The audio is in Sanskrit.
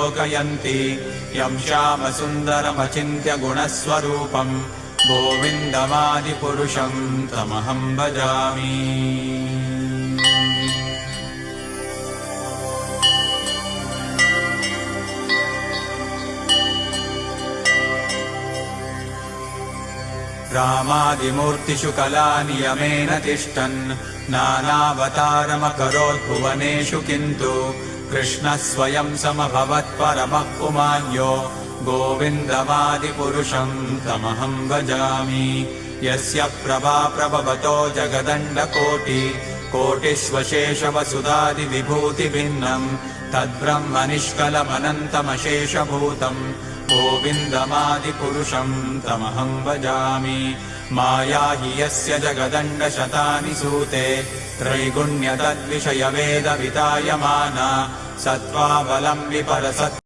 लोकयन्ति यं श्यामसुन्दरमचिन्त्य गुणस्वरूपम् गोविन्दमादिपुरुषं तमहं भजामि। रामादिमूर्तिषु कलानियमेन तिष्ठन् नानावतारमकरोत् भुवनेषु किन्तु कृष्णः स्वयं समभवत् परमः पुमान्यो गोविन्दमादिपुरुषं तमहं भजामि। यस्य प्रभा प्रभवतो जगदण्डकोटिकोटिष्वशेषवसुधादिविभूतिभिन्नम् तद्ब्रह्म निष्कलमनन्तमशेषभूतम् गोविन्दमादिपुरुषं तमहं भजामि। माया हि यस्य जगदण्डशतानि सूते त्रैगुण्यतद्विषयवेदवितायमाना सत्त्वावलम्बि परसत्